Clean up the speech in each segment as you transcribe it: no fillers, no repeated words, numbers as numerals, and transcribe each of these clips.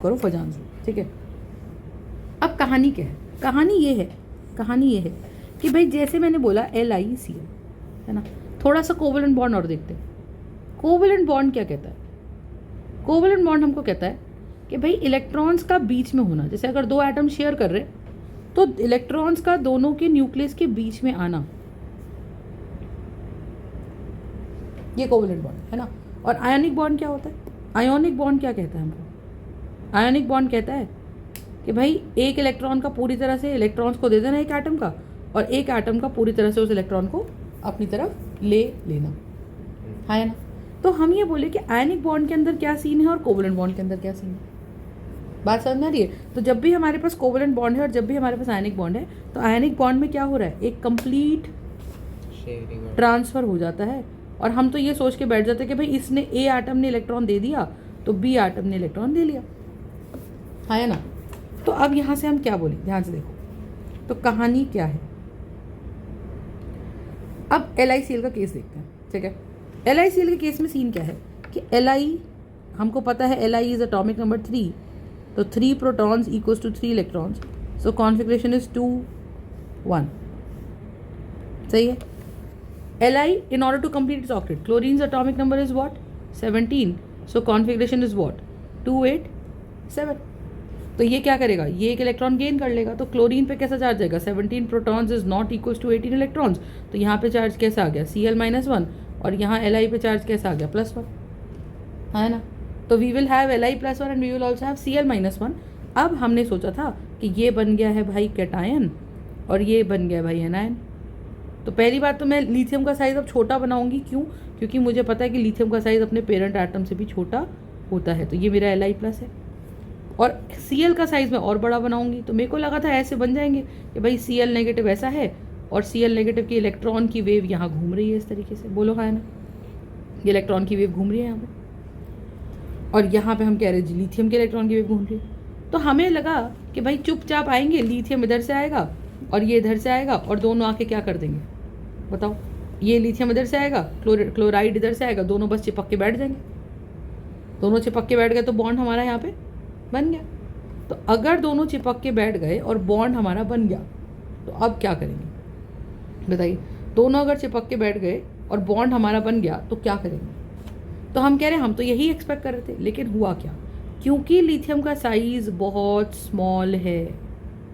करो फजान से, ठीक है। अब कहानी क्या है? कहानी ये है कि भाई जैसे मैंने बोला LICL है ना, थोड़ा सा कोवेलेंट बॉन्ड और देखते हैं। कोवेलेंट बॉन्ड क्या कहता है? कोवेलेंट बॉन्ड हमको कहता है कि भाई इलेक्ट्रॉन्स का बीच में होना, जैसे अगर दो एटम शेयर कर रहे तो इलेक्ट्रॉन्स का दोनों के न्यूक्लियस के बीच में आना, ये कोवेलेंट बॉन्ड है ना। और आयोनिक बॉन्ड क्या होता है? आयोनिक बॉन्ड क्या कहता है हमको? आयोनिक बॉन्ड कहता है कि भाई एक इलेक्ट्रॉन का पूरी तरह से इलेक्ट्रॉन्स को दे देना एक एटम का, और एक एटम का पूरी तरह से उस इलेक्ट्रॉन को अपनी तरफ ले लेना, है ना। तो हम ये बोले कि आयनिक बॉन्ड के अंदर क्या सीन है और कोवेलेंट बॉन्ड के अंदर क्या सीन है। बात समझ आ रही है? तो जब भी हमारे पास कोवेलेंट बॉन्ड है और जब भी हमारे पास आयनिक बॉन्ड है, तो आयनिक बॉन्ड में क्या हो रहा है? एक कंप्लीट ट्रांसफर हो जाता है। और हम तो ये सोच के बैठ जाते हैं कि भाई इसने ए एटम ने इलेक्ट्रॉन दे दिया तो बी एटम ने इलेक्ट्रॉन ले लिया, है ना। तो अब यहाँ से हम क्या बोले, ध्यान से देखो तो कहानी क्या है। अब LICL का केस देखते हैं, ठीक है। LICL के केस में सीन क्या है कि Li हमको पता है Li इज एटॉमिक नंबर 3, तो 3 protons equals to 3 electrons, so configuration is 2 1, सही है। Li in order to complete its octet, chlorine's atomic number is what? 17, so configuration is what? 2 8 7। तो ये क्या करेगा? ये एक इलेक्ट्रॉन गेन कर लेगा, तो क्लोरीन पे कैसा चार्ज आएगा? 17 protons is not equals to 18 electrons, तो यहाँ पे चार्ज कैसा आ गया? Cl-1, और यहाँ Li पे चार्ज कैसा आ गया? +1, है ना। तो we will have Li+1 and we will also have Cl-1। अब हमने सोचा था कि ये बन गया है भाई कैटायन और ये बन गया भाई एनायन। तो पहली बात तो मैं लिथियम का साइज़ अब छोटा बनाऊंगी, क्यों? क्योंकि मुझे पता है कि लिथियम का साइज़ अपने पेरेंट एटम से भी छोटा होता है, तो ये मेरा Li+ है। और Cl का साइज़ मैं और बड़ा बनाऊंगी, तो मेरे को लगा था ऐसे बन जाएंगे कि भाई Cl नेगेटिव ऐसा है और Cl नेगेटिव की इलेक्ट्रॉन की वेव यहाँ घूम रही है इस तरीके से, बोलो है ना, ये इलेक्ट्रॉन की वेव घूम रही है यहाँ पे, और यहाँ पे हम कह रहे हैं लिथियम के इलेक्ट्रॉन की वेव घूम रही है। तो हमें लगा कि भाई चुपचाप आएंगे, लिथियम इधर से आएगा और ये इधर से आएगा और दोनों आके क्या कर देंगे बताओ? ये लिथियम इधर से आएगा, क्लोराइड इधर से आएगा, दोनों बस चिपक के बैठ जाएंगे। दोनों चिपक के बैठ गए तो बॉन्ड हमारा यहाँ पे बन गया। तो अगर दोनों चिपक के बैठ गए और बॉन्ड हमारा बन गया तो अब क्या करेंगे बताइए? दोनों अगर चिपक के बैठ गए और बॉन्ड हमारा बन गया तो क्या करेंगे? तो हम कह रहे हैं हम तो यही एक्सपेक्ट कर रहे थे, लेकिन हुआ क्या? क्योंकि लिथियम का साइज़ बहुत स्मॉल है।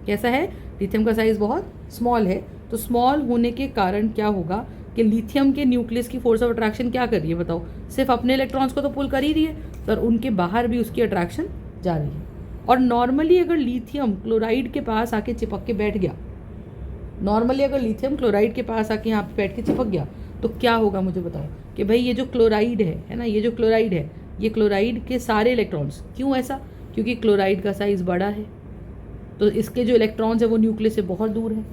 कैसा है? लिथियम का साइज़ बहुत स्मॉल है। तो स्मॉल होने के कारण क्या होगा कि लिथियम के न्यूक्लियस की फोर्स ऑफ अट्रैक्शन क्या कर रही है बताओ? सिर्फ अपने इलेक्ट्रॉन्स को तो पुल कर ही रही है, पर उनके बाहर भी उसकी अट्रैक्शन जा रही है। और नॉर्मली अगर लिथियम क्लोराइड के पास आके चिपक के बैठ गया, नॉर्मली अगर लिथियम क्लोराइड के पास आके यहाँ पे बैठ के चिपक गया तो क्या होगा मुझे बताओ? कि भाई ये जो क्लोराइड है ना, ये जो क्लोराइड है, ये क्लोराइड के सारे इलेक्ट्रॉन्स, क्यों ऐसा? क्योंकि क्लोराइड का साइज़ बड़ा है, तो इसके जो इलेक्ट्रॉन्स है वो न्यूक्लियस से बहुत दूर है।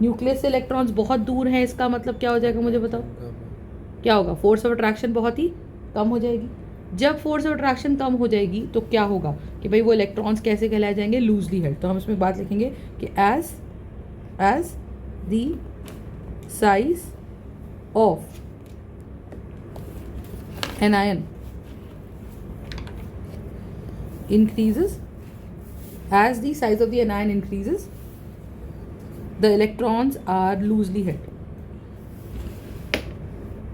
न्यूक्लियस से इलेक्ट्रॉन्स बहुत दूर हैं, इसका मतलब क्या हो जाएगा मुझे बताओ? क्या होगा? फोर्स ऑफ अट्रैक्शन बहुत ही कम हो जाएगी। जब फोर्स ऑफ अट्रैक्शन कम हो जाएगी तो क्या होगा कि भाई वो इलेक्ट्रॉन्स कैसे कहलाए जाएंगे? Loosely held. तो हम इसमें बात लिखेंगे कि as the size of an ion increases, as the size of the anion increases, the electrons are loosely held.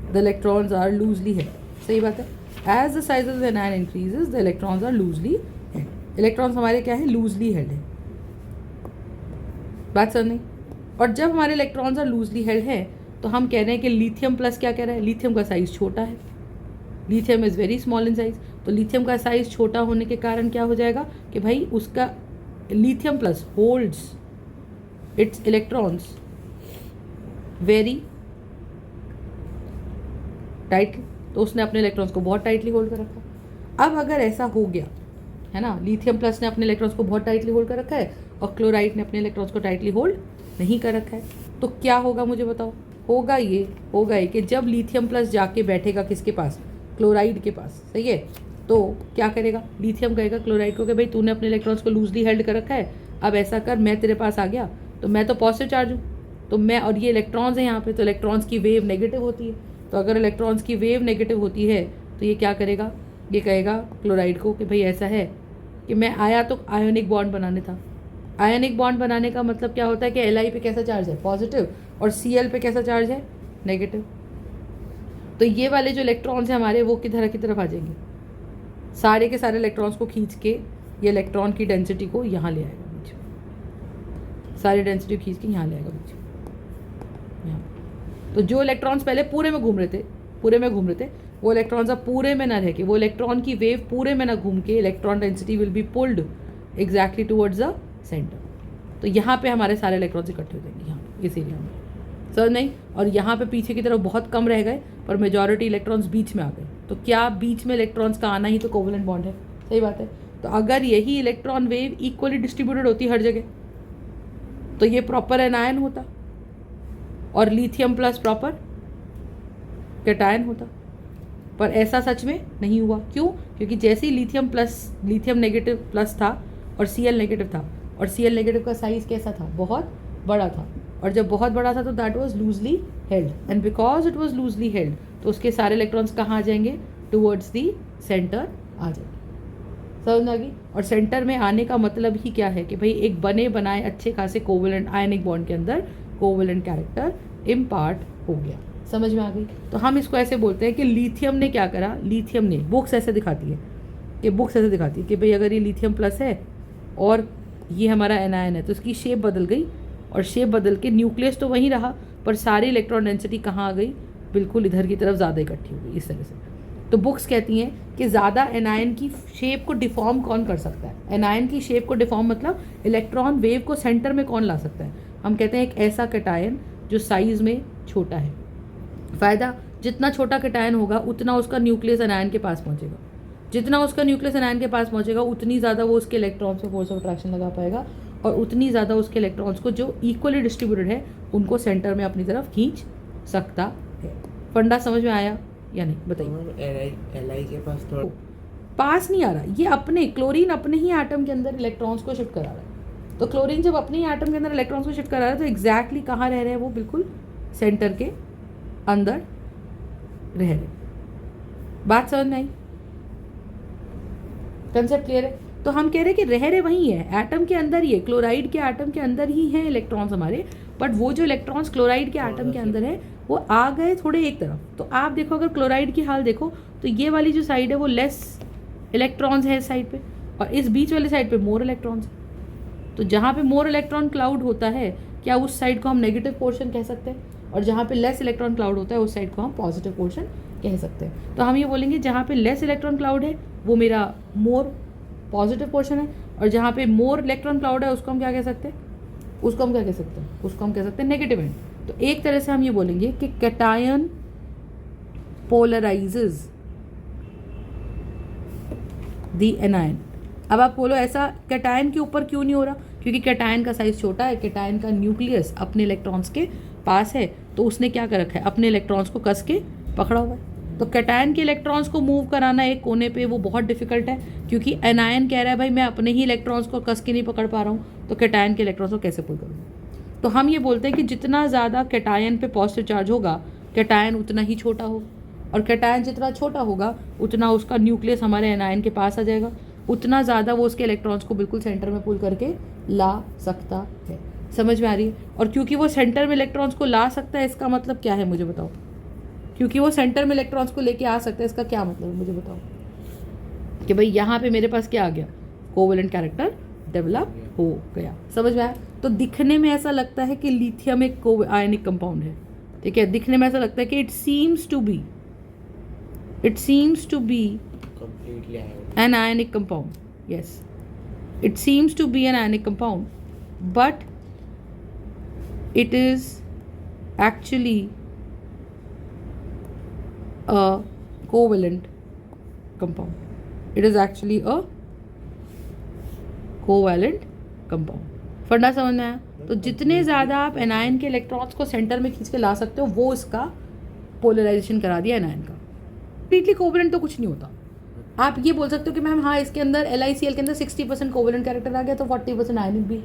The electrons are loosely held. सही बात है। As the size of the anion increases, the electrons are loosely held. Electrons हमारे क्या है? loosely held है। बात समझ नहीं? और जब हमारे electrons are loosely held है तो हम कह रहे हैं कि लिथियम प्लस क्या कह रहा है? लिथियम का साइज छोटा है। Lithium is very small in size. तो लिथियम का साइज छोटा होने के कारण क्या हो जाएगा कि भाई उसका lithium plus holds it's electrons very tightly, तो उसने अपने इलेक्ट्रॉन्स को बहुत टाइटली होल्ड कर रखा। अब अगर ऐसा हो गया है ना, लिथियम प्लस ने अपने इलेक्ट्रॉन्स को बहुत टाइटली होल्ड कर रखा है और क्लोराइड ने अपने इलेक्ट्रॉन्स को टाइटली होल्ड नहीं कर रखा है, तो क्या होगा मुझे बताओ? होगा ये कि जब लिथियम प्लस जाके बैठेगा किसके पास? क्लोराइड के पास, सही है। तो क्या करेगा? लिथियम कहेगा क्लोराइड को कि भाई तूने अपने इलेक्ट्रॉन्स को लूजली हेल्ड कर रखा है, अब ऐसा कर, मैं तेरे पास आ गया तो मैं तो पॉजिटिव चार्ज हूँ, तो मैं, और ये इलेक्ट्रॉन्स हैं यहाँ पे, तो इलेक्ट्रॉन्स की वेव नेगेटिव होती है। तो अगर इलेक्ट्रॉन्स की वेव नेगेटिव होती है तो ये क्या करेगा? ये कहेगा क्लोराइड को कि भाई ऐसा है कि मैं आया तो आयोनिक बॉन्ड बनाने था। आयोनिक बॉन्ड बनाने का मतलब क्या होता है कि Li पे कैसा चार्ज है, पॉजिटिव, और Cl पे कैसा चार्ज है, नेगेटिव। तो ये वाले जो इलेक्ट्रॉन्स हैं हमारे वो किधर की तरफ आ जाएंगे, सारे के सारे इलेक्ट्रॉन्स को खींच के ये इलेक्ट्रॉन की डेंसिटी को यहाँ ले आएगा बीच में, सारी डेंसिटी को खींच के यहाँ ले आएगा बीच में यहाँ। तो जो इलेक्ट्रॉन्स पहले पूरे में घूम रहे थे वो इलेक्ट्रॉन्स अब पूरे में ना रह के, वो इलेक्ट्रॉन की वेव पूरे में ना घूम के electron density will be pulled exactly towards the centre. तो यहाँ पे हमारे सारे इलेक्ट्रॉन्स इकट्ठे हो जाएंगे यहाँ इस एरिया में, सर नहीं, और यहाँ पे पीछे की तरफ बहुत कम रह गए पर मेजॉरिटी इलेक्ट्रॉन्स बीच में आ गए। तो क्या बीच में इलेक्ट्रॉन्स का आना ही तो कोवेलेंट बॉन्ड है, सही बात है। तो अगर यही इलेक्ट्रॉन वेव इक्वली डिस्ट्रीब्यूटेड होती हर जगह तो ये प्रॉपर एनायन होता और लिथियम प्लस प्रॉपर कैटायन होता, पर ऐसा सच में नहीं हुआ। क्यों? क्योंकि जैसे ही लिथियम नेगेटिव प्लस था और Cl नेगेटिव था, और Cl नेगेटिव का साइज कैसा था, बहुत बड़ा था, और जब बहुत बड़ा था तो that was loosely held, and because it was loosely held तो उसके सारे इलेक्ट्रॉन्स कहाँ आ जाएंगे, टुवर्ड्स दी सेंटर आ जाएंगे। समझ में आ गई? और सेंटर में आने का मतलब ही क्या है कि भाई एक बने बनाए अच्छे खासे कोवेलेंट आयनिक बॉन्ड के अंदर कोवेलेंट कैरेक्टर इम्पार्ट हो गया। समझ में आ गई? तो हम इसको ऐसे बोलते हैं कि लिथियम ने क्या करा, लिथियम ने, बुक्स ऐसे दिखाती है कि भाई अगर ये लिथियम प्लस है और ये हमारा एनायन है तो इसकी शेप बदल गई, और शेप बदल के न्यूक्लियस तो वहीं रहा पर सारी इलेक्ट्रॉन डेंसिटी कहाँ आ गई, बिल्कुल इधर की तरफ ज़्यादा इकट्ठी हो गई इस तरह से। तो बुक्स कहती हैं कि ज़्यादा एनायन की शेप को डिफॉर्म कौन कर सकता है, एनायन की शेप को डिफॉर्म मतलब इलेक्ट्रॉन वेव को सेंटर में कौन ला सकता है, हम कहते हैं एक ऐसा कैटायन जो साइज़ में छोटा है। फ़ायदा, जितना छोटा कैटायन होगा उतना उसका न्यूक्लियस एनायन के पास पहुंचेगा, जितना उसका न्यूक्लियस एनायन के पास पहुंचेगा उतनी ज़्यादा वो उसके इलेक्ट्रॉन्स पे फोर्स ऑफ अट्रैक्शन लगा पाएगा, और उतनी ज़्यादा उसके इलेक्ट्रॉन्स को जो इक्वली डिस्ट्रीब्यूटेड है उनको सेंटर में अपनी तरफ खींच सकता है। फंडा समझ में आया या नहीं, बताइए। Li के पास थोड़ा पास नहीं आ रहा, ये अपने क्लोरीन अपने ही एटम के अंदर इलेक्ट्रॉन्स को शिफ्ट करा रहा है। तो क्लोरीन जब अपने ही एटम के अंदर इलेक्ट्रॉन्स को शिफ्ट करा रहा है तो एग्जैक्टली कहाँ रह रहे हैं वो, बिल्कुल सेंटर के अंदर रह रहे। बात समझ में आई? कंसेप्ट क्लियर है? तो हम कह रहे हैं कि रह रहे वहीं है, एटम के अंदर ही है, क्लोराइड के एटम के अंदर ही हैं इलेक्ट्रॉन्स हमारे, बट वो जो इलेक्ट्रॉन्स क्लोराइड के एटम के अंदर है वो आ गए थोड़े एक तरफ। तो आप देखो, अगर क्लोराइड की हाल देखो तो ये वाली जो साइड है वो लेस इलेक्ट्रॉन्स है इस साइड पे, और इस बीच वाली साइड पे मोर इलेक्ट्रॉन्स है। तो जहाँ पे मोर इलेक्ट्रॉन क्लाउड होता है, क्या उस साइड को हम नेगेटिव पोर्शन कह सकते हैं, और जहाँ पे लेस इलेक्ट्रॉन क्लाउड होता है उस साइड को हम पॉजिटिव पोर्शन कह सकते हैं। तो हम ये बोलेंगे जहाँ पे लेस इलेक्ट्रॉन क्लाउड है वो मेरा मोर पॉजिटिव पोर्शन है, और जहाँ पे मोर इलेक्ट्रॉन क्लाउड है उसको हम क्या कह सकते हैं, उसको हम कह सकते हैं नेगेटिव एंड। तो एक तरह से हम ये बोलेंगे कि कैटायन पोलराइजेज द एनायन। अब आप बोलो ऐसा कैटायन के ऊपर क्यों नहीं हो रहा, क्योंकि कैटायन का साइज छोटा है, कैटायन का न्यूक्लियस अपने इलेक्ट्रॉन्स के पास है, तो उसने क्या कर रखा है, अपने इलेक्ट्रॉन्स को कस के पकड़ा हुआ है। तो कैटायन के इलेक्ट्रॉन्स को मूव कराना एक कोने पे वो बहुत डिफिकल्ट है, क्योंकि एनायन कह रहा है भाई मैं अपने ही इलेक्ट्रॉन्स को कस के नहीं पकड़ पा रहा हूँ, तो कैटायन के इलेक्ट्रॉन्स को कैसे पुल करूँगा। तो हम ये बोलते हैं कि जितना ज़्यादा कैटायन पे पॉजिटिव चार्ज होगा कैटायन उतना ही छोटा होगा, और कैटायन जितना छोटा होगा उतना उसका न्यूक्लियस हमारे एनायन के पास आ जाएगा, उतना ज़्यादा वो उसके इलेक्ट्रॉन्स को बिल्कुल सेंटर में पुल करके ला सकता है। समझ में आ रही है? और क्योंकि वो सेंटर में इलेक्ट्रॉन्स को ला सकता है इसका मतलब क्या है मुझे बताओ, क्योंकि वो सेंटर में इलेक्ट्रॉन्स को लेके आ सकता है इसका क्या मतलब है मुझे बताओ, कि भाई यहाँ पे मेरे पास क्या आ गया, कोवेलेंट कैरेक्टर डेवलप हो गया। समझ में आया? तो दिखने में ऐसा लगता है कि लिथियम एक आयनिक कंपाउंड है, ठीक है, दिखने में ऐसा लगता है कि it seems to be an ionic compound. Yes, it seems to be an ionic compound, but it is actually a covalent compound. It is actually a covalent compound. फंडा समझ में आया? तो जितने ज़्यादा आप एनायन के इलेक्ट्रॉन्स को सेंटर में खींच के ला सकते हो वो इसका पोलराइजेशन करा दिया एनायन का। कंप्लीटली कोवेलेंट तो कुछ नहीं होता। आप ये बोल सकते हो कि मैम हाँ इसके अंदर LiCl के अंदर 60% कोवेलेंट कैरेक्टर आ गया तो 40% आयनिक भी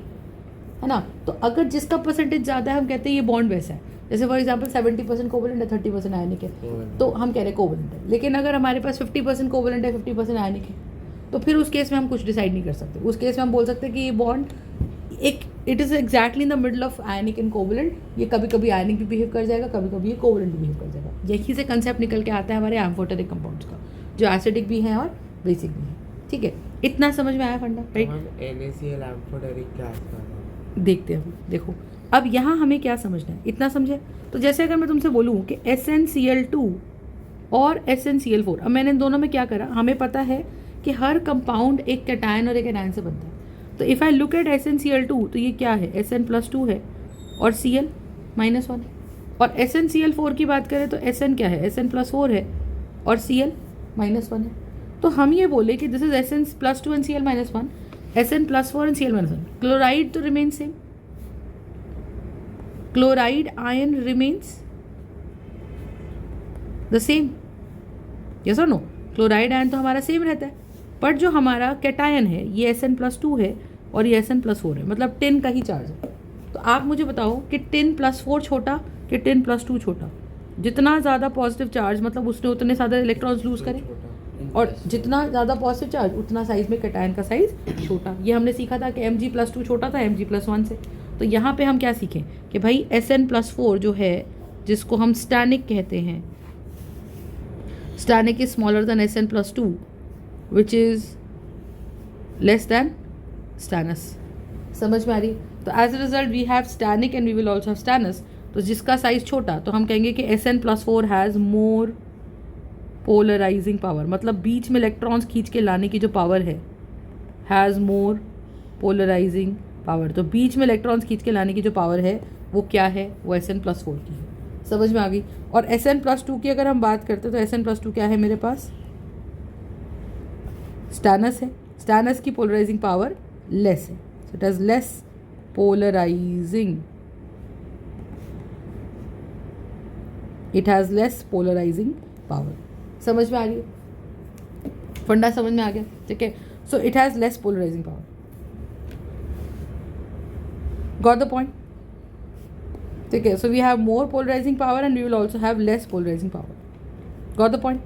है ना। तो अगर जिसका परसेंटेज ज़्यादा है हम कहते हैं ये बॉन्ड वैसा है, जैसे फॉर एग्जांपल 70% कोवेलेंट है 30% आयनिक है तो हम कह रहे हैं कोवेलेंट है। लेकिन अगर हमारे पास 50% कोवेलेंट है 50% आयनिक है तो फिर उस केस में हम कुछ डिसाइड नहीं कर सकते। उस केस में हम बोल सकते हैं कि ये बॉन्ड एक it is exactly in the middle of ionic and covalent, ये कभी कभी आयनिक भी बिहेव कर जाएगा, कभी कभी ये कोवलेंट भी बिहेव कर जाएगा। यही से कंसेप्ट निकल के आता है हमारे एम्फोटेरिक कंपाउंड्स का, जो एसिडिक भी हैं और बेसिक भी हैं। ठीक है, इतना समझ में आया फंडा, राइट? NaCl एम्फोटेरिक क्या है देखते हैं, देखो अब यहाँ हमें क्या समझना है, इतना समझे? तो जैसे अगर मैं तुमसे बोलूँ कि SnCl2 और SnCl4, अब मैंने इन दोनों में क्या करा, हमें पता है कि हर कंपाउंड एक कैटायन और एक एनायन से बनता है। तो if I look at SnCl2 तो ये क्या है, Sn+2 है और Cl -1 है। और SnCl4 की बात करें तो Sn क्या है, Sn+4 है और Cl -1 है। तो हम ये बोले कि this is Sn+2 and Cl -1, Sn+4 and Cl -1। Chloride तो remain same, chloride ion remains the same, yes और नो? क्लोराइड आयन तो हमारा सेम रहता है, बट जो हमारा कैटायन है ये Sn+2 है और ये Sn+4 है, मतलब 10 का ही चार्ज है। तो आप मुझे बताओ कि 10+4 छोटा कि 10+2 छोटा? जितना ज़्यादा पॉजिटिव चार्ज मतलब उसने उतने ज़्यादा इलेक्ट्रॉन्स लूज करें, और जितना ज़्यादा पॉजिटिव चार्ज उतना साइज में कैटायन का साइज छोटा। ये हमने सीखा था कि Mg+2 छोटा था Mg+1 से। तो यहाँ पे हम क्या सीखें कि भाई Sn+4 जो है, जिसको हम स्टैनिक कहते हैं, stannic is smaller than Sn+2 which is less than stannous. समझ में आ रही? तो as a result we have stannic and we will also have stannous. तो जिसका साइज छोटा तो हम कहेंगे कि Sn+4 has more polarizing power, मतलब बीच में इलेक्ट्रॉन्स खींच के लाने की जो पावर है, हैज़ मोर पोलराइजिंग पावर। तो बीच में इलेक्ट्रॉन्स खींच के लाने की जो पावर है वो क्या है, वो Sn+4 की है। समझ में आ गई? और Sn+2 की अगर हम बात करते हैं तो Sn+2 क्या है मेरे पास, स्टैनस है। स्टैनस की पोलराइजिंग पावर लेस है, so it has less polarizing, it has less polarizing power. समझ में आ रही है? फंडा समझ में आ गया? ठीक है, so it has less polarizing power. Got the point? ठीक है, so we have more polarizing power and we will also have less polarizing power. Got the point?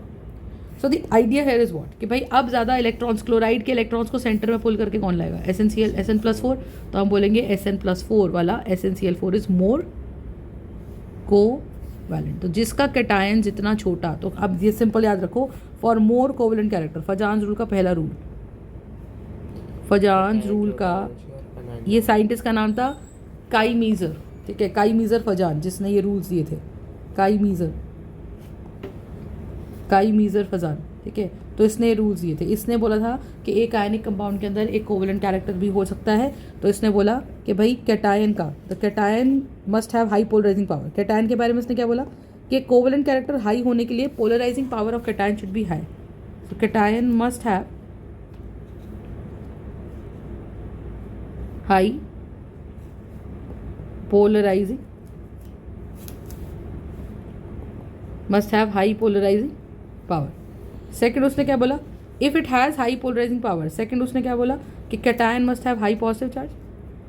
So the idea here is what कि भाई अब ज़्यादा electrons, chloride के electrons को centre में pull करके कौन लाएगा, Sn+4। तो हम बोलेंगे Sn+4 वाला SnCl4 इज मोर कोवैलेंट। तो जिसका कैटायन जितना छोटा, तो अब ये सिंपल याद रखो, for more covalent character, फजान्स rule का पहला रूल, फजान्स रूल का, ये साइंटिस्ट का नाम था काईमीजर। ठीक है, काईमीजर फजान, जिसने ये रूल्स दिए थे, काईमीजर फजान। ठीक है, तो इसने रूल्स दिए थे। इसने बोला था कि एक आयनिक कंपाउंड के अंदर एक कोवलेंट कैरेक्टर भी हो सकता है। तो इसने बोला कि भाई कैटायन का, the cation must have high polarising power. Cation के बारे में इसने क्या बोला कि कोवलेंट कैरेक्टर हाई होने के लिए polarising power of cation should be high. तो cation must have high polarising, must have high polarising power. Second उसने क्या बोला, if it has high polarising power, second उसने क्या बोला कि cation must have high positive charge.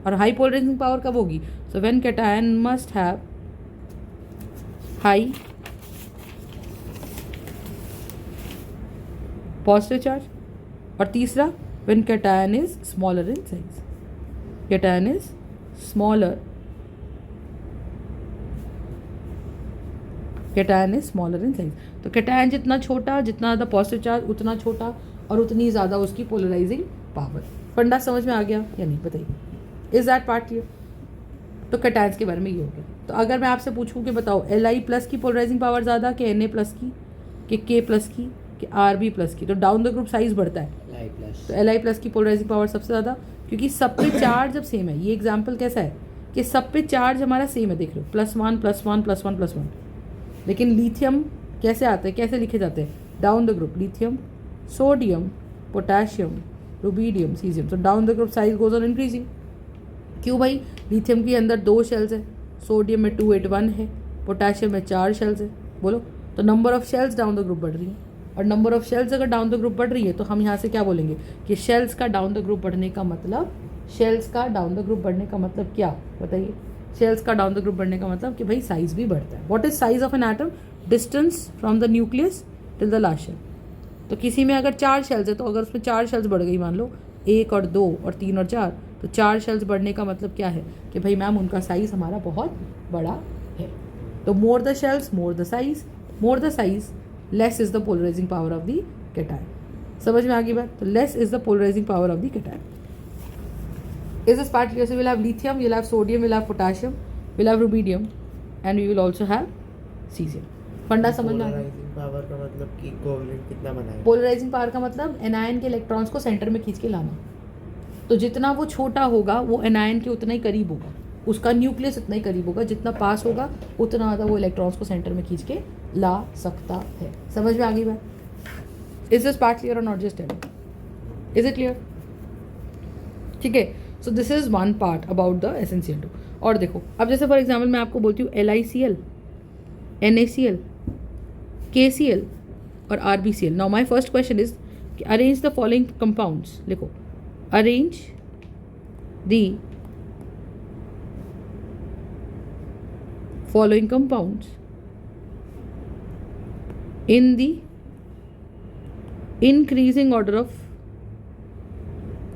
और high polarising power कब होगी, so when cation must have high positive charge. और तीसरा when cation is smaller in size, cation is smaller, cation is smaller in size. तो cation जितना छोटा, जितना ज़्यादा पॉजिटिव चार्ज उतना छोटा और उतनी ज़्यादा उसकी पोलराइजिंग पावर। फंडा समझ में आ गया या नहीं, बताइए? Is that part clear? तो कैटायंस के बारे में ये हो गया। तो अगर मैं आपसे पूछूं कि बताओ Li+ की पोलराइजिंग पावर ज़्यादा कि Na+ की, कि K+ की, कि Rb+ की, तो डाउन द ग्रुप साइज बढ़ता है। तो Li+ की पोलराइजिंग पावर सबसे ज़्यादा, क्योंकि सब पे चार्ज जब सेम है। ये एग्जाम्पल कैसा है कि सब पे चार्ज हमारा सेम है, देख लो +1 +1 +1 +1। लेकिन लिथियम कैसे आते हैं, कैसे लिखे जाते हैं, down the group, lithium, sodium, potassium, rubidium, caesium. तो down the group size goes on increasing. क्यों भाई? लिथियम के अंदर 2 शेल्स है, सोडियम में 281 है, पोटेशियम में 4 शेल्स है। बोलो, तो number of shells down the group बढ़ रही है। और नंबर ऑफ शेल्स अगर डाउन द ग्रुप बढ़ रही है तो हम यहाँ से क्या बोलेंगे कि शेल्स का डाउन द ग्रुप बढ़ने का मतलब, शेल्स का डाउन द ग्रुप बढ़ने का मतलब क्या, बताइए? शेल्स का डाउन द ग्रुप बढ़ने का मतलब कि भाई साइज भी बढ़ता है। What is size of an atom? Distance from the nucleus till the last shell. तो किसी में अगर 4 शेल्स है तो अगर उसमें 4 शेल्स बढ़ गई, मान लो 1 और 2 और 3 और 4, तो 4 शेल्स बढ़ने का मतलब क्या है कि भाई मैम उनका साइज़ हमारा बहुत बड़ा है। तो more the shells more the size, more the size less is the polarizing power of the cation. समझ में आ गई बात? तो less is the polarizing power of the cation. Is this part clear? So we'll have lithium, we'll have sodium, we'll have potassium, we'll have rubidium, and we will also have cesium. फंडा समझ में आ गया? Polarising power का मतलब कि covalent कितना बनाएगा? Polarising power का मतलब एनायन के इलेक्ट्रॉन्स को सेंटर में खींच के लाना। तो जितना वो छोटा होगा वो एनायन के उतना ही करीब होगा, उसका न्यूक्लियस उतना ही करीब होगा, जितना पास होगा उतना ज़्यादा वो इलेक्ट्रॉन्स को सेंटर में खींच के ला सकता है। समझ में आ गई बात? इज दिस पार्ट क्लियर और not just telling? Is it clear? ठीक है, सो this is one part about the SnCl2। और देखो अब जैसे फॉर एग्जाम्पल मैं आपको बोलती हूँ LiCl, NaCl, KCl और RbCl। Now my first question is arrange the following compounds. लिखो arrange the following compounds in the increasing order of,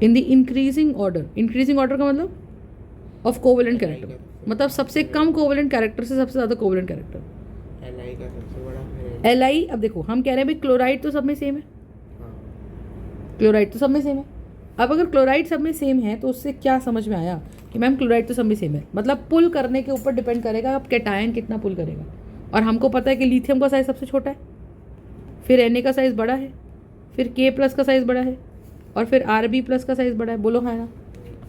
in the increasing order. Increasing order का मतलब ऑफ कोवेलेंट कैरेक्टर, मतलब सबसे कम covalent character से सबसे ज़्यादा covalent character. Li का सबसे बड़ा फिर Li, अब देखो हम कह रहे हैं भाई क्लोराइड तो सब में सेम है, हाँ, क्लोराइड तो सब में सेम है। अब अगर क्लोराइड सब में सेम है तो उससे क्या समझ में आया कि मैम क्लोराइड तो सब में सेम है, मतलब पुल करने के ऊपर डिपेंड करेगा अब कैटायन कितना पुल करेगा। और हमको पता है कि लिथियम का साइज़ सबसे छोटा है, फिर Na का साइज़ बड़ा है, फिर K+ का साइज़ बड़ा है, और फिर Rb+ का साइज़ बड़ा है। बोलो है ना?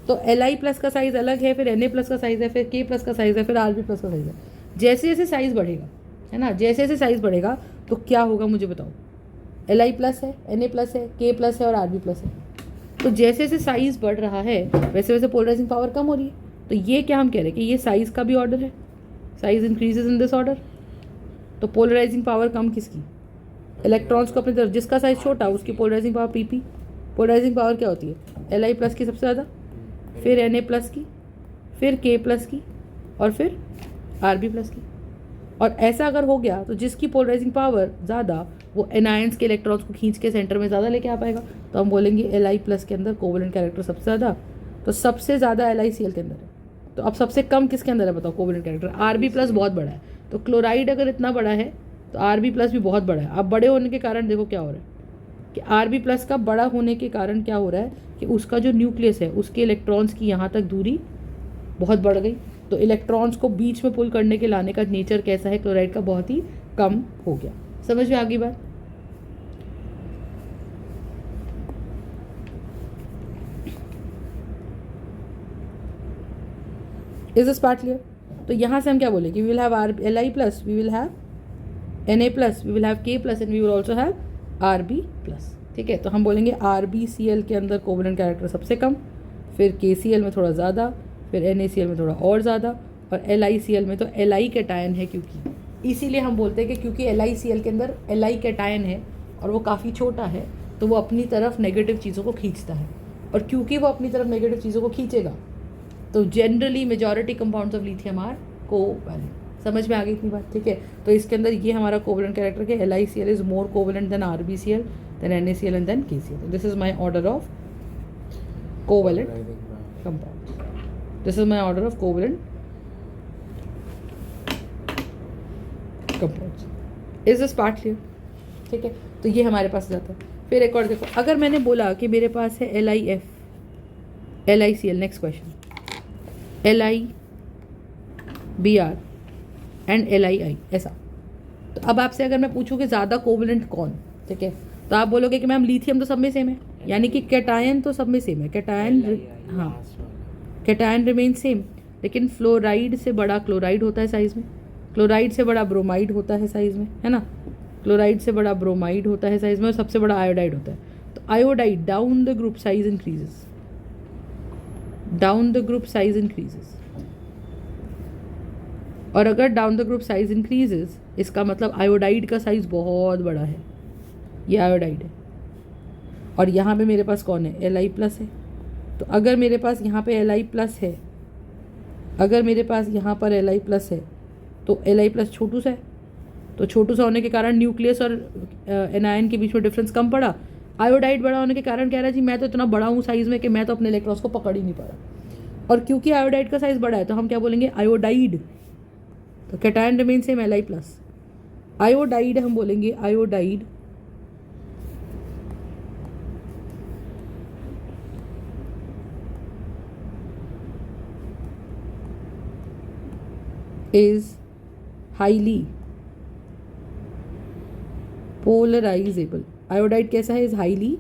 तो Li+ का साइज़ अलग है, फिर Na+ का साइज़ है, फिर K+ का साइज़ है, फिर Rb+ का साइज़ है। जैसे जैसे साइज़ बढ़ेगा, है ना, जैसे जैसे साइज़ बढ़ेगा तो क्या होगा मुझे बताओ? Li+ है, Na+ है, K+ है और Rb+ है। तो जैसे जैसे साइज़ बढ़ रहा है वैसे वैसे पोलराइजिंग पावर कम हो रही है। तो ये क्या हम कह रहे हैं कि ये साइज़ का भी ऑर्डर है, size increases in this order. तो पोलराइजिंग पावर कम किसकी? इलेक्ट्रॉन्स को अपनी तरफ, जिसका साइज़ छोटा उसकी polarizing power PP। Polarizing power क्या होती है? Li+ की सबसे ज़्यादा, फिर Na+ की, फिर K+ की और फिर Rb+ की। और ऐसा अगर हो गया तो जिसकी पोलराइजिंग पावर ज़्यादा वो एनायंस के इलेक्ट्रॉन्स को खींच के सेंटर में ज़्यादा लेके आ पाएगा। तो हम बोलेंगे Li+ के अंदर कोवेलेंट कैरेक्टर सबसे ज़्यादा, तो सबसे ज़्यादा LiCl के अंदर है। तो अब सबसे कम किसके अंदर है बताओ कोवेलेंट कैरेक्टर? Rb+ बहुत बड़ा है। तो क्लोराइड अगर इतना बड़ा है तो Rb+ भी बहुत बड़ा है। अब बड़े होने के कारण देखो क्या हो रहा है कि Rb+ का बड़ा होने के कारण क्या हो रहा है कि उसका जो न्यूक्लियस है उसके इलेक्ट्रॉन्स की यहाँ तक दूरी बहुत बढ़ गई। तो इलेक्ट्रॉन्स को बीच में पुल करने के लाने का नेचर कैसा है क्लोराइड का? बहुत ही कम हो गया। समझ में आ गई बात? Is this part clear? तो यहाँ से हम क्या बोलेंगे? We will have Li+, we will have Na+, we will have K+ and we will also have Rb+। ठीक है, तो हम बोलेंगे RbCl के अंदर कोवेलेंट कैरेक्टर सबसे कम, फिर KCl में थोड़ा ज़्यादा, फिर NaCl में थोड़ा और ज़्यादा, और LiCl में तो Li कैटायन है, क्योंकि इसीलिए हम बोलते हैं कि क्योंकि LiCl के अंदर Li कैटायन है और वो काफ़ी छोटा है तो वो अपनी तरफ नेगेटिव चीज़ों को खींचता है। और क्योंकि वो अपनी तरफ नेगेटिव चीज़ों को खींचेगा तो generally majority compounds of lithium are covalent. समझ में आ गई इतनी बात? ठीक है, तो इसके अंदर ये हमारा कोवैलेंट कैरेक्टर है। LiCl is more covalent than RbCl, then NaCl and then KCl। This is my order of covalent compounds. This is my order of covalent compounds. Is this part clear? ठीक है, तो ये हमारे पास जाता है। फिर एक और देखो, अगर मैंने बोला कि मेरे पास है LiF, LiCl, next question, LiBr and LiI, ऐसा। तो अब आपसे अगर मैं पूछूँ कि ज़्यादा कोवलेंट कौन, ठीक है, तो आप बोलोगे कि मैम लिथियम तो सब में सेम है, यानी कि कैटायन तो सब में सेम है, कैटायन, हाँ कैटायन रिमेन सेम, लेकिन फ्लोराइड से बड़ा क्लोराइड होता है साइज़ में, क्लोराइड से बड़ा ब्रोमाइड होता है साइज़ में, है ना, क्लोराइड से बड़ा ब्रोमाइड होता है साइज़ में, और सबसे बड़ा आयोडाइड होता है। तो iodide down the group size increases, down the group size increases. और अगर down the group size increases इसका मतलब आयोडाइड का साइज बहुत बड़ा है, ये आयोडाइड है। और यहाँ पे मेरे पास कौन है? Li+ है। तो अगर मेरे पास यहाँ पे Li+ है, अगर मेरे पास यहाँ पर Li+ है तो Li+ छोटू सा है, तो छोटू सा होने के कारण न्यूक्लियस और एनायन के बीच में डिफरेंस कम पड़ा। आयोडाइड बड़ा होने के कारण कह रहा है जी मैं तो इतना बड़ा हूँ साइज में कि मैं तो अपने इलेक्ट्रॉन्स को पकड़ ही नहीं पा रहा। और क्योंकि आयोडाइड का साइज बड़ा है तो हम क्या बोलेंगे आयोडाइड। तो cation remain same Li plus. Iodide हम बोलेंगे iodide is highly polarizable। Iodide कैसा है? Is highly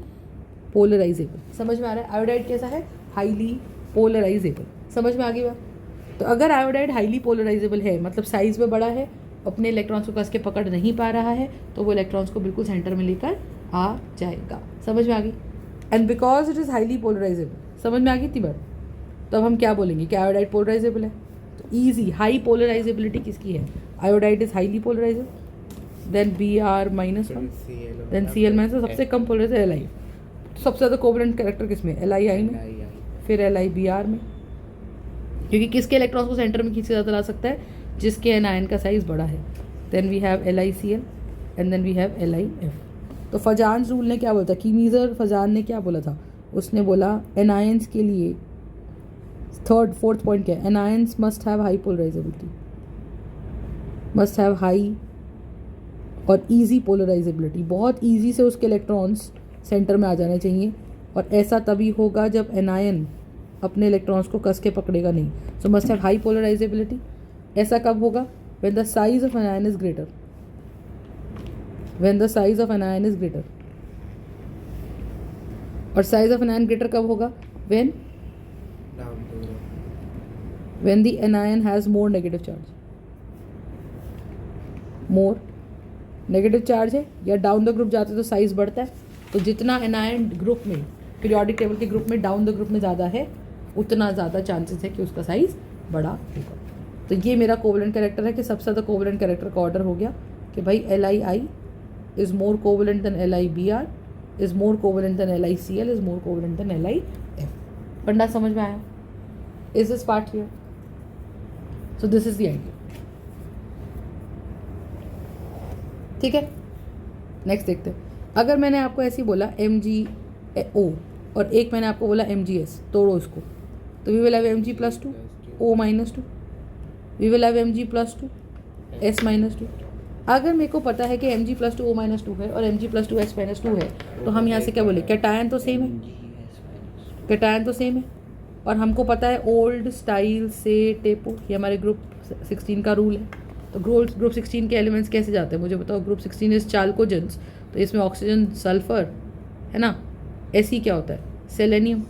polarisable. समझ में आ रहा है? आयोडाइड कैसा है? Highly polarisable. समझ में आ गई बात? तो अगर आयोडाइड हाईली पोलराइजेबल है मतलब साइज में बड़ा है, अपने इलेक्ट्रॉन्स को कस के पकड़ नहीं पा रहा है, तो वो इलेक्ट्रॉन्स को बिल्कुल सेंटर में लेकर आ जाएगा। समझ में आ गई? And because it is highly polarisable. समझ में आ गई इतनी बार? तो अब हम क्या बोलेंगे कि आयोडाइड पोलराइजेबल है। तो ईजी हाई पोलराइजेबिलिटी किसकी है? Iodide is highly polarizable. Then Br minus one, then Cl minus, सबसे कम पोलराइज है Li। सबसे ज़्यादा कोवलेंट कैरेक्टर किसमें? Li में, फिर Li Br में। क्योंकि किसके इलेक्ट्रॉन्स को सेंटर में खींच के ज़्यादा ला सकता है? जिसके एनायन का साइज बड़ा है। Then we have LiCl and then we have LiF। तो फजान रूल ने क्या बोला था? कीमीजर फजान ने क्या बोला था? उसने बोला एनायंस के लिए फोर्थ पॉइंट क्या है? Anions must have high polarisability, must have high और इजी पोलराइजेबिलिटी। बहुत इजी से उसके इलेक्ट्रॉन्स सेंटर में आ जाने चाहिए, और ऐसा तभी होगा जब एनायन अपने इलेक्ट्रॉन्स को कस के पकड़ेगा नहीं। सो मस्ट हैव हाई पोलराइजेबिलिटी। ऐसा कब होगा? When the size of anion is greater, when the size of anion is greater. और साइज ऑफ एनायन ग्रेटर कब होगा? when the anion has more negative charge, more negative charge है या down the group जाते तो size बढ़ता है। तो जितना एनायन ग्रुप में, पीरियोडिक टेबल के ग्रुप में डाउन द ग्रुप में ज़्यादा है, उतना ज़्यादा चांसेस है कि उसका साइज बड़ा होगा। तो ये मेरा कोवलेंट कैरेक्टर है कि सबसे ज़्यादा कोवलेंट कैरेक्टर का ऑर्डर हो गया कि भाई LiI is more covalent than LiBr, is more covalent than LiCl, is more covalent than LiF। पंडा समझ में आया? Is this part clear? So this is the idea. ठीक है, नेक्स्ट देखते हैं। अगर मैंने आपको ऐसे ही बोला MgO और एक मैंने आपको बोला MgS, तोड़ो इसको, तो we will have Mg+2 O-2, we will have Mg+2 S-2। अगर मेरे को पता है कि Mg+2 O-2 है और Mg+2 S-2 है, तो हम यहाँ से क्या बोले? कैटायन तो सेम है, कैटायन तो सेम है। और हमको पता है ओल्ड स्टाइल से टेपो, ये हमारे ग्रुप 16 का रूल है। तो ग्रुप 16 के एलिमेंट्स कैसे जाते हैं मुझे बताओ? ग्रुप 16 इज चाल्कोजेंस, तो इसमें ऑक्सीजन सल्फर है ना। Fe क्या होता है? सेलेनियम।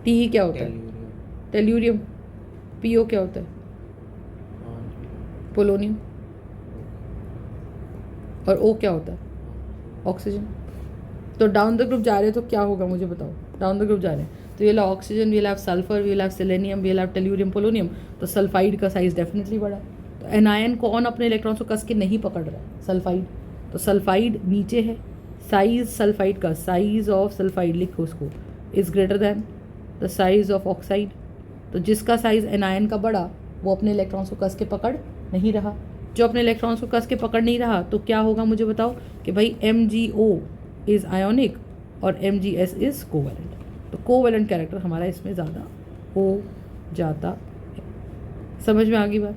Te क्या होता है? टेल्यूरियम। Po क्या होता है? पोलोनियम। और O क्या होता है? ऑक्सीजन। तो डाउन द ग्रुप जा रहे हैं तो क्या होगा मुझे बताओ? डाउन द ग्रुप जा रहे हैं तो ये ला oxygen, we have sulphur, we have selenium, we have tellurium, polonium. तो सल्फाइड का साइज डेफिनेटली बड़ा है। तो एनायन कौन अपने इलेक्ट्रॉन्स को कस के नहीं पकड़ रहा है? सल्फाइड। तो सल्फाइड नीचे है, साइज सल्फाइड का, साइज ऑफ सल्फाइड लिखो उसको, is greater than the size of oxide. तो जिसका साइज एनायन का बड़ा, वो अपने इलेक्ट्रॉन्स को कस के पकड़ नहीं रहा। जो अपने इलेक्ट्रॉन्स को कस के पकड़ नहीं रहा तो क्या होगा मुझे बताओ? कि भाई MgO इज आयोनिक और MgS इज कोवैलेंट। तो कोवैलेंट कैरेक्टर हमारा इसमें ज़्यादा हो जाता है। समझ में आ गई बात?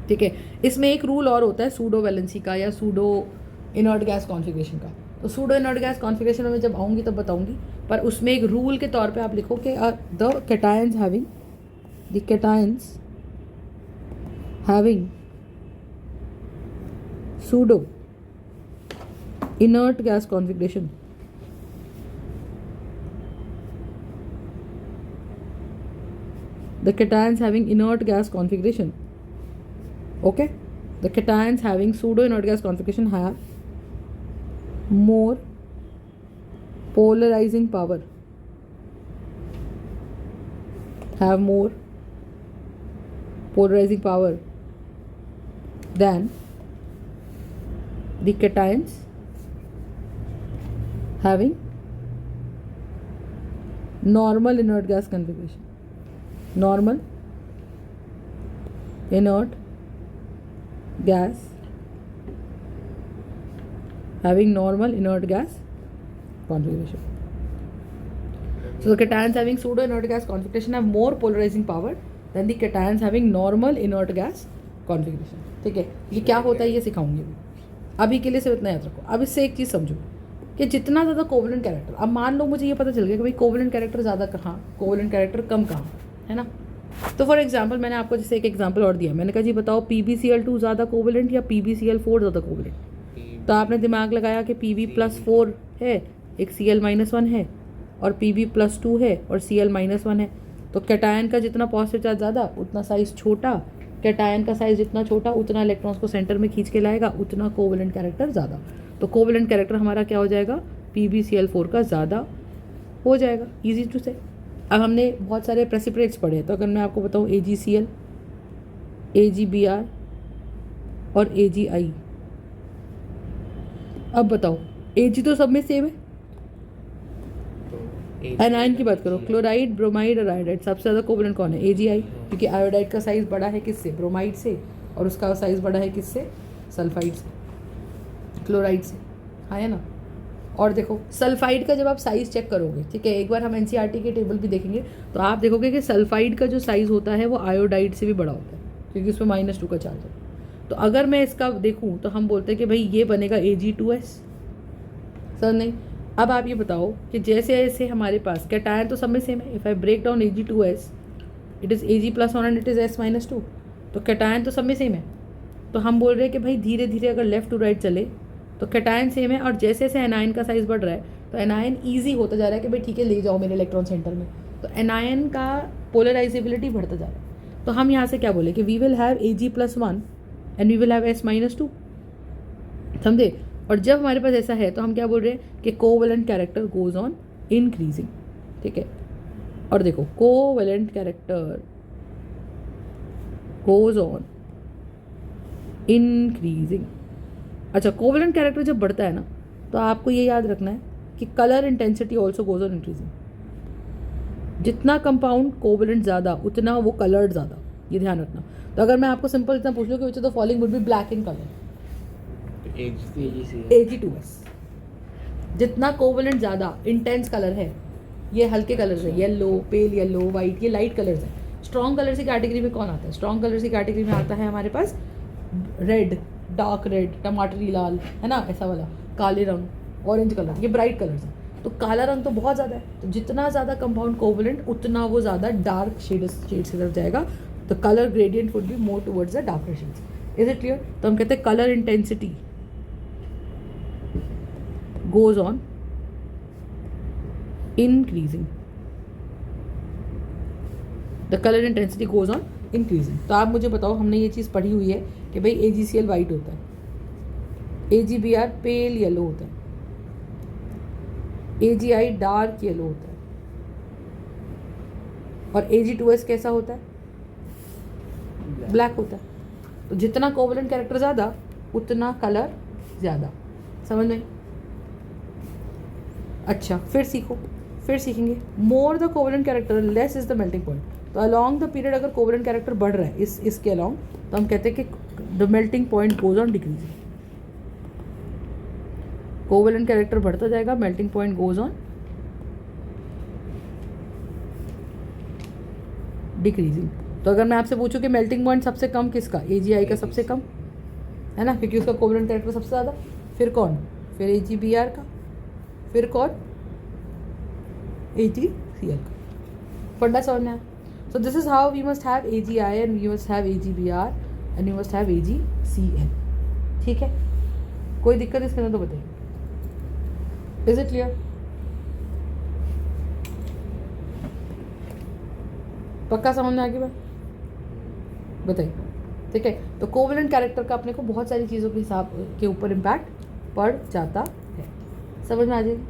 ठीक है, इसमें एक रूल और होता है सूडो वैलेंसी का या सूडो इनर्ट गैस कॉन्फ़िगरेशन का। तो सूडो इनर्ट गैस कॉन्फ़िगरेशन में जब आऊँगी तब बताऊँगी, पर उसमें एक रूल के तौर पे आप लिखो कि the cations having pseudo inert gas configuration the cations having inert gas configuration, okay, the cations having pseudo inert gas configuration have more polarizing power, have more polarizing power than the cations having normal inert gas configuration, normal inert gas having normal inert gas configuration. So the cations having pseudo inert gas configuration have more polarizing power than the cations having normal inert gas configuration. ठीक है, ये क्या होता है ये सिखाऊंगी अभी के लिए सिर्फ इतना याद रखो. अब इससे एक चीज़ समझो कि जितना ज़्यादा कोवलेंट कैरेक्टर, अब मान लो मुझे ये पता चल गया कि भाई कोवलेंट कैरेक्टर ज़्यादा कहाँ, कोवलेंट कैरेक्टर कम कहाँ, है ना. तो फॉर एग्जांपल मैंने आपको जैसे एक एग्जांपल और दिया, मैंने कहा जी बताओ PbCl2 ज़्यादा कोवलेंट या PbCl4 ज़्यादा कोवलेंट. तो आपने दिमाग लगाया कि Pb+4 है, एक Cl-1 है, और Pb+2 है और Cl-1 है. तो कैटायन का जितना पॉजिटिव चार्ज ज़्यादा उतना साइज़ छोटा, कैटायन का साइज़ जितना छोटा उतना इलेक्ट्रॉन्स को सेंटर में खींच के लाएगा, उतना कोवलेंट कैरेक्टर ज़्यादा. तो कोवलेंट कैरेक्टर हमारा क्या हो जाएगा, PbCl4 का ज़्यादा हो जाएगा. ईजी टू से. अब हमने बहुत सारे प्रेसिपिटेट्स पढ़े, तो अगर मैं आपको बताऊँ AgCl, AgBr और AgI, अब बताओ Ag तो सब में सेम है. एनाइन की बात करो, क्लोराइड, ब्रोमाइड और आयोडाइड, सबसे ज़्यादा कोवलेंट कौन है, AgI, क्योंकि आयोडाइड का साइज़ बड़ा है किससे, ब्रोमाइड से, और उसका साइज़ बड़ा है किससे, सल्फाइड से, क्लोराइड से. हाँ है ना. और देखो सल्फाइड का जब आप साइज़ चेक करोगे, ठीक है, एक बार हम NCERT के टेबल भी देखेंगे तो आप देखोगे कि सल्फाइड का जो साइज़ होता है वो आयोडाइड से भी बड़ा होता है, क्योंकि उसमें -2 का चार्ज है. तो अगर मैं इसका देखूँ तो हम बोलते हैं कि भाई ये बनेगा Ag2S. सर नहीं. अब आप ये बताओ कि जैसे जैसे हमारे पास कैटायन तो सब में सेम है. If I break down Ag2S it is Ag+1 and it is S-2. तो कैटायन तो सब में सेम है. तो हम बोल रहे हैं कि भाई धीरे धीरे अगर लेफ्ट टू राइट चले तो कैटायन सेम है, और जैसे जैसे एनायन का साइज़ बढ़ रहा है तो एनायन ईजी होता जा रहा है कि भाई ठीक है ले जाओ मेरे इलेक्ट्रॉन सेंटर में. तो एनायन का पोलराइजेबिलिटी बढ़ता जा रहा है. तो हम यहाँ से क्या बोले कि we will have Ag+1 and we will have S-2. समझे. और जब हमारे पास ऐसा है तो हम क्या बोल रहे हैं कि covalent character goes on increasing. ठीक है. और देखो covalent character goes on increasing. अच्छा, कोवलेंट कैरेक्टर जब बढ़ता है ना तो आपको ये याद रखना है कि colour intensity also goes on increasing. जितना कंपाउंड कोवलेंट ज़्यादा उतना वो कलर्ड ज़्यादा, ये ध्यान रखना. तो अगर मैं आपको सिंपल इतना पूछ लूँ कि which of the following would be black in colour, Ag2S. जितना कोवलेंट ज़्यादा इंटेंस कलर है, ये हल्के कलर्स है, येलो, पेल येलो, वाइट, ये लाइट कलर्स है. स्ट्रॉन्ग कलर्स की कैटेगरी में कौन आता है, स्ट्रॉन्ग कलर्स की कैटेगरी में आता है हमारे पास रेड, डार्क रेड, टमाटरी लाल, है ना, ऐसा वाला, काले रंग, ऑरेंज कलर, ये ब्राइट कलर्स हैं. तो काला रंग तो बहुत ज़्यादा है. तो जितना ज़्यादा कंपाउंड कोवलेंट उतना वो ज़्यादा डार्क शेड्स की तरफ जाएगा. तो colour gradient would be more towards the darker shades. Is it clear. तो हम कहते हैं colour intensity goes on increasing. The color intensity goes on increasing. तो आप मुझे बताओ, हमने ये चीज़ पढ़ी हुई है कि भाई AgCl वाइट होता है, AgBr पेल येलो होता है, AgI डार्क येलो होता है, और Ag2S कैसा होता है, ब्लैक होता है. तो जितना कोवलेंट कैरेक्टर ज़्यादा उतना कलर ज़्यादा. समझ में. अच्छा, फिर सीखेंगे. More the covalent character less is the melting point. तो अलॉन्ग द पीरियड अगर कोवलेंट कैरेक्टर बढ़ रहा है इसके अलॉन्ग, तो हम कहते हैं कि the melting point goes on decreasing. Covalent character बढ़ता जाएगा, melting point goes on decreasing. तो अगर मैं आपसे पूछूं कि मेल्टिंग पॉइंट सबसे कम किसका, AgI का सबसे कम, है ना, क्योंकि उसका कोवलेंट कैरेक्टर सबसे ज़्यादा. फिर कौन, फिर AgBr का, फिर कौन, AgCl का. फंडा समझ में आया. So this is how we must have AgI and we must have AgBr and we must have AgCl. ठीक है. कोई दिक्कत इसके अंदर तो बताइए. Is it clear. पक्का समझ में आ गई बात, बताइए. ठीक है. तो कोवलेंट कैरेक्टर का अपने को बहुत सारी चीज़ों के हिसाब के ऊपर इम्पैक्ट पड़ जाता है. समझ में आ जाएगी.